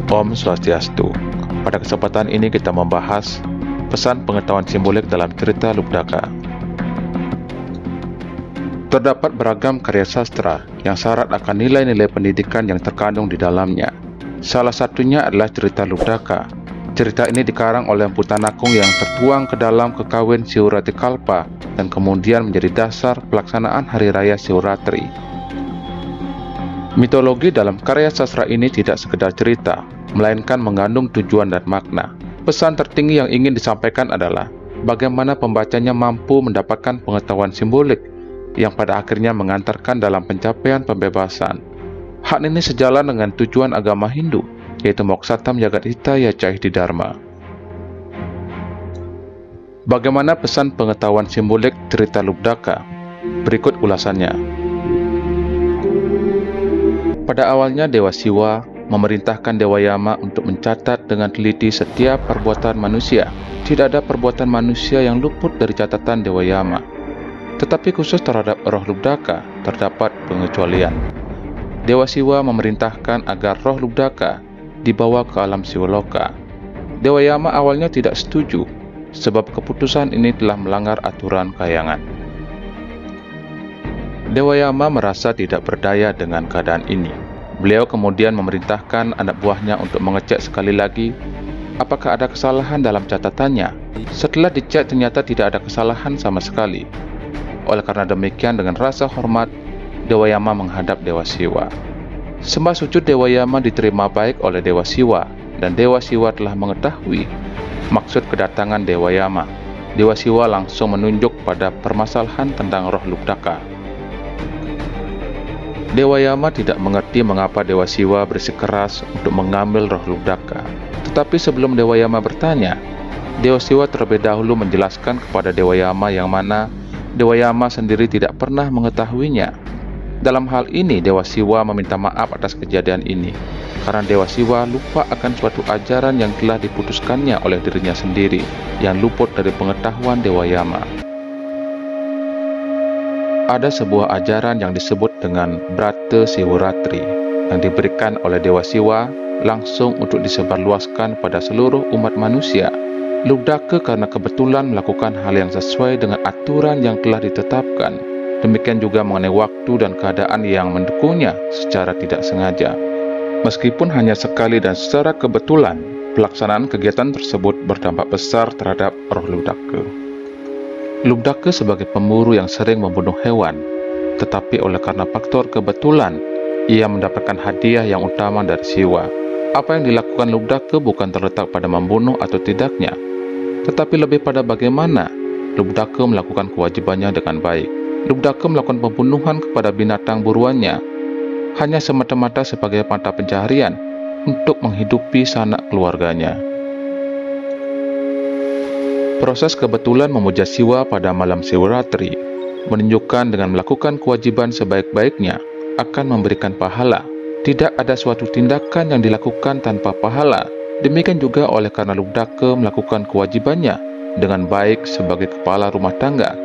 Om Swastiastu. Pada kesempatan ini kita membahas pesan pengetahuan simbolik dalam cerita Lubdaka. Terdapat beragam karya sastra yang syarat akan nilai-nilai pendidikan yang terkandung di dalamnya. Salah satunya adalah cerita Lubdaka. Cerita ini dikarang oleh Empu Tanakung yang tertuang ke dalam kekawin Siurati Kalpa dan kemudian menjadi dasar pelaksanaan Hari Raya Siuratri. Mitologi dalam karya sastra ini tidak sekedar cerita, melainkan mengandung tujuan dan makna. Pesan tertinggi yang ingin disampaikan adalah bagaimana pembacanya mampu mendapatkan pengetahuan simbolik yang pada akhirnya mengantarkan dalam pencapaian pembebasan. Hal ini sejalan dengan tujuan agama Hindu, yaitu Moksatam Jagat Hitaya Caihdi Dharma. Bagaimana pesan pengetahuan simbolik cerita Lubdaka? Berikut ulasannya. Pada awalnya Dewa Siwa memerintahkan Dewa Yama untuk mencatat dengan teliti setiap perbuatan manusia. Tidak ada perbuatan manusia yang luput dari catatan Dewa Yama. Tetapi khusus terhadap roh Lubdaka terdapat pengecualian. Dewa Siwa memerintahkan agar roh Lubdaka dibawa ke alam Siwaloka. Dewa Yama awalnya tidak setuju, sebab keputusan ini telah melanggar aturan kayangan. Dewa Yama merasa tidak berdaya dengan keadaan ini. Beliau kemudian memerintahkan anak buahnya untuk mengecek sekali lagi apakah ada kesalahan dalam catatannya. Setelah dicek ternyata tidak ada kesalahan sama sekali. Oleh karena demikian, dengan rasa hormat, Dewa Yama menghadap Dewa Siwa. Sembah sujud Dewa Yama diterima baik oleh Dewa Siwa, dan Dewa Siwa telah mengetahui maksud kedatangan Dewa Yama. Dewa Siwa langsung menunjuk pada permasalahan tentang roh Lubdaka. Dewa Yama tidak mengerti mengapa Dewa Siwa bersikeras untuk mengambil roh Lubdaka. Tetapi sebelum Dewa Yama bertanya, Dewa Siwa terlebih dahulu menjelaskan kepada Dewa Yama yang mana Dewa Yama sendiri tidak pernah mengetahuinya. Dalam hal ini, Dewa Siwa meminta maaf atas kejadian ini, karena Dewa Siwa lupa akan suatu ajaran yang telah diputuskannya oleh dirinya sendiri, yang luput dari pengetahuan Dewa Yama. Ada sebuah ajaran yang disebut dengan Brata Siwuratri yang diberikan oleh Dewa Siwa langsung untuk disebarluaskan pada seluruh umat manusia. Lubdaka karena kebetulan melakukan hal yang sesuai dengan aturan yang telah ditetapkan. Demikian juga mengenai waktu dan keadaan yang mendukungnya secara tidak sengaja. Meskipun hanya sekali dan secara kebetulan, pelaksanaan kegiatan tersebut berdampak besar terhadap roh Lubdaka. Lubdaka sebagai pemburu yang sering membunuh hewan, tetapi oleh karena faktor kebetulan, ia mendapatkan hadiah yang utama dari Siwa. Apa yang dilakukan Lubdaka bukan terletak pada membunuh atau tidaknya, tetapi lebih pada bagaimana Lubdaka melakukan kewajibannya dengan baik. Lubdaka melakukan pembunuhan kepada binatang buruannya hanya semata-mata sebagai mata pencaharian untuk menghidupi sanak keluarganya. Proses kebetulan memuja Siwa pada malam Siwuratri menunjukkan dengan melakukan kewajiban sebaik-baiknya akan memberikan pahala. Tidak ada suatu tindakan yang dilakukan tanpa pahala. Demikian juga oleh karena Lubdaka melakukan kewajibannya dengan baik sebagai kepala rumah tangga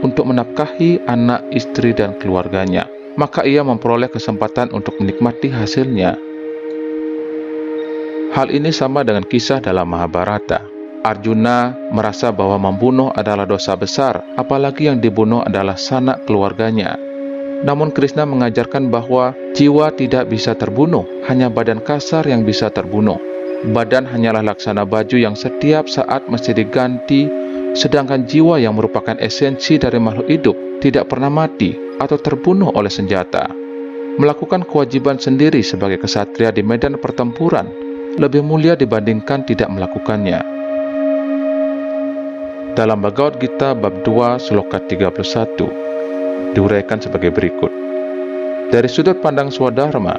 untuk menafkahi anak, istri, dan keluarganya, maka ia memperoleh kesempatan untuk menikmati hasilnya. Hal ini sama dengan kisah dalam Mahabharata. Arjuna merasa bahwa membunuh adalah dosa besar, apalagi yang dibunuh adalah sanak keluarganya. Namun Krishna mengajarkan bahwa jiwa tidak bisa terbunuh, hanya badan kasar yang bisa terbunuh. Badan hanyalah laksana baju yang setiap saat mesti diganti, sedangkan jiwa yang merupakan esensi dari makhluk hidup tidak pernah mati atau terbunuh oleh senjata. Melakukan kewajiban sendiri sebagai kesatria di medan pertempuran lebih mulia dibandingkan tidak melakukannya. Dalam Bhagavad Gita bab 2 sloka 31 diuraikan sebagai berikut. Dari sudut pandang Swadharma,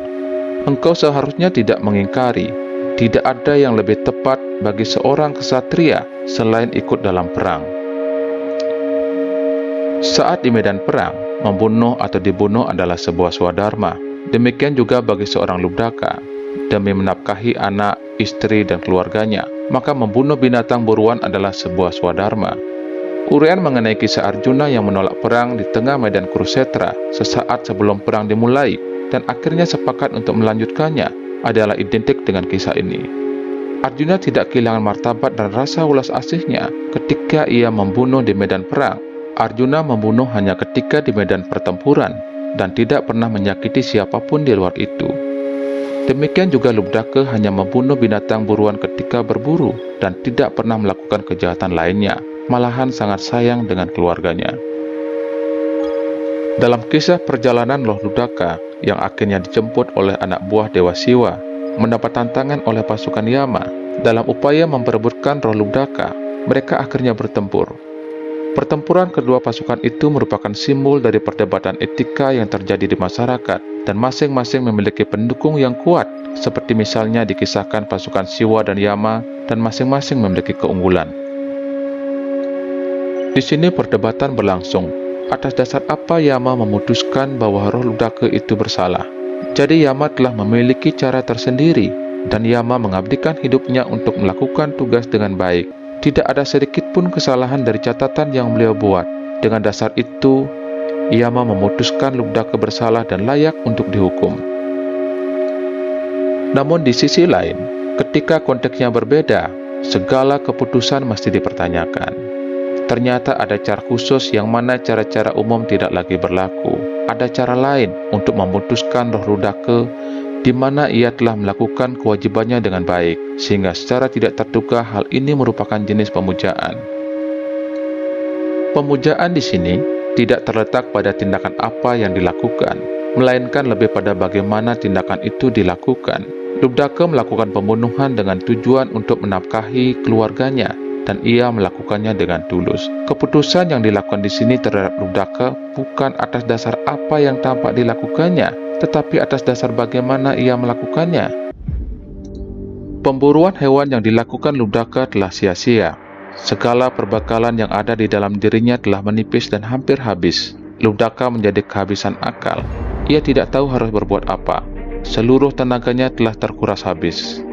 engkau seharusnya tidak mengingkari tidak ada yang lebih tepat bagi seorang kesatria selain ikut dalam perang. Saat di medan perang, membunuh atau dibunuh adalah sebuah swadharma. Demikian juga bagi seorang Lubdaka. Demi menafkahi anak, istri, dan keluarganya, maka membunuh binatang buruan adalah sebuah swadharma. Uraian mengenai kisah Arjuna yang menolak perang di tengah medan Kurukshetra sesaat sebelum perang dimulai dan akhirnya sepakat untuk melanjutkannya adalah identik dengan kisah ini. Arjuna tidak kehilangan martabat dan rasa ulas asihnya ketika ia membunuh di medan perang. Arjuna membunuh hanya ketika di medan pertempuran dan tidak pernah menyakiti siapapun di luar itu. Demikian juga Lubdaka hanya membunuh binatang buruan ketika berburu dan tidak pernah melakukan kejahatan lainnya, malahan sangat sayang dengan keluarganya. Dalam kisah perjalanan Loh Ludaka yang akhirnya dijemput oleh anak buah Dewa Siwa, mendapat tantangan oleh pasukan Yama. Dalam upaya memperebutkan roh Ludaka, mereka akhirnya bertempur. Pertempuran kedua pasukan itu merupakan simbol dari perdebatan etika yang terjadi di masyarakat dan masing-masing memiliki pendukung yang kuat, seperti misalnya dikisahkan pasukan Siwa dan Yama dan masing-masing memiliki keunggulan. Di sini perdebatan berlangsung. Atas dasar apa Yama memutuskan bahwa roh Ludaka itu bersalah? Jadi Yama telah memiliki cara tersendiri dan Yama mengabdikan hidupnya untuk melakukan tugas dengan baik. Tidak ada sedikit pun kesalahan dari catatan yang beliau buat. Dengan dasar itu, Yama memutuskan Ludaka bersalah dan layak untuk dihukum. Namun di sisi lain, ketika konteksnya berbeda, segala keputusan mesti dipertanyakan. Ternyata ada cara khusus yang mana cara-cara umum tidak lagi berlaku. Ada cara lain untuk memutuskan roh Ludaka di mana ia telah melakukan kewajibannya dengan baik, sehingga secara tidak terduga hal ini merupakan jenis pemujaan. Pemujaan di sini tidak terletak pada tindakan apa yang dilakukan, melainkan lebih pada bagaimana tindakan itu dilakukan. Ludaka melakukan pembunuhan dengan tujuan untuk menafkahi keluarganya, dan ia melakukannya dengan tulus. Keputusan yang dilakukan di sini terhadap Ludaka bukan atas dasar apa yang tampak dilakukannya, tetapi atas dasar bagaimana ia melakukannya. Pemburuan hewan yang dilakukan Ludaka telah sia-sia. Segala perbekalan yang ada di dalam dirinya telah menipis dan hampir habis. Ludaka menjadi kehabisan akal. Ia tidak tahu harus berbuat apa. Seluruh tenaganya telah terkuras habis.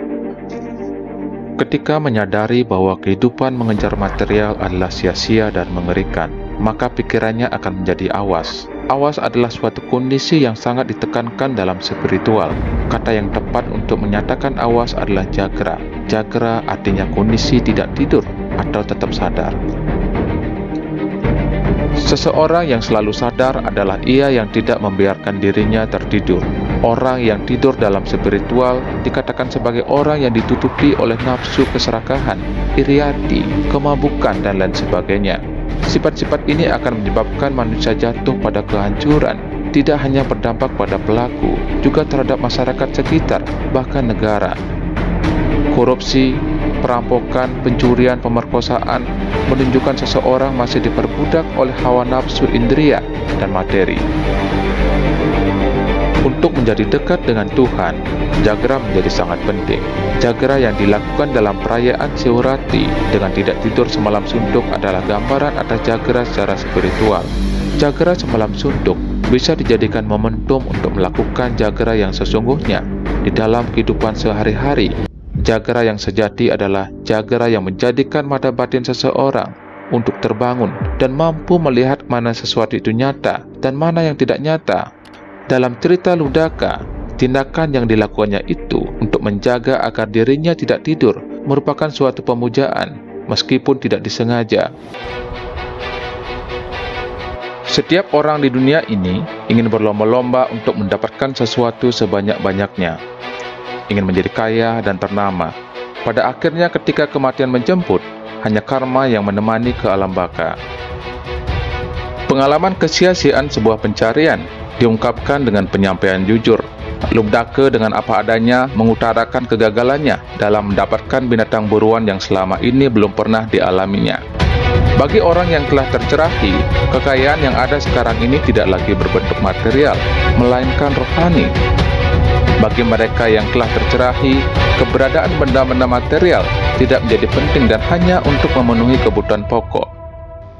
Ketika menyadari bahwa kehidupan mengejar material adalah sia-sia dan mengerikan, maka pikirannya akan menjadi awas. Awas adalah suatu kondisi yang sangat ditekankan dalam spiritual. Kata yang tepat untuk menyatakan awas adalah jagra. Jagra artinya kondisi tidak tidur atau tetap sadar. Seseorang yang selalu sadar adalah ia yang tidak membiarkan dirinya tertidur. Orang yang tidur dalam spiritual dikatakan sebagai orang yang ditutupi oleh nafsu keserakahan, iriati, kemabukan, dan lain sebagainya. Sifat-sifat ini akan menyebabkan manusia jatuh pada kehancuran, tidak hanya berdampak pada pelaku, juga terhadap masyarakat sekitar, bahkan negara. Korupsi, perampokan, pencurian, pemerkosaan menunjukkan seseorang masih diperbudak oleh hawa nafsu indria dan materi. Untuk menjadi dekat dengan Tuhan, jagra menjadi sangat penting. Jagra yang dilakukan dalam perayaan Siwarati dengan tidak tidur semalam suntuk adalah gambaran atas jagra secara spiritual. Jagra semalam suntuk bisa dijadikan momentum untuk melakukan jagra yang sesungguhnya di dalam kehidupan sehari-hari. Jagra yang sejati adalah jagra yang menjadikan mata batin seseorang untuk terbangun dan mampu melihat mana sesuatu itu nyata dan mana yang tidak nyata. Dalam cerita Ludaka, tindakan yang dilakukannya itu untuk menjaga agar dirinya tidak tidur merupakan suatu pemujaan, meskipun tidak disengaja. Setiap orang di dunia ini ingin berlomba-lomba untuk mendapatkan sesuatu sebanyak-banyaknya, ingin menjadi kaya dan ternama. Pada akhirnya ketika kematian menjemput, hanya karma yang menemani ke alam baka. Pengalaman kesia-siaan sebuah pencarian diungkapkan dengan penyampaian jujur. Ludaka dengan apa adanya mengutarakan kegagalannya dalam mendapatkan binatang buruan yang selama ini belum pernah dialaminya. Bagi orang yang telah tercerahi, kekayaan yang ada sekarang ini tidak lagi berbentuk material, melainkan rohani. Bagi mereka yang telah tercerahi, keberadaan benda-benda material tidak menjadi penting dan hanya untuk memenuhi kebutuhan pokok.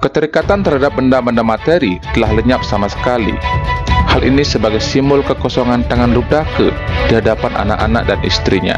Keterikatan terhadap benda-benda materi telah lenyap sama sekali. Hal ini sebagai simbol kekosongan tangan Ludaka di hadapan anak-anak dan istrinya.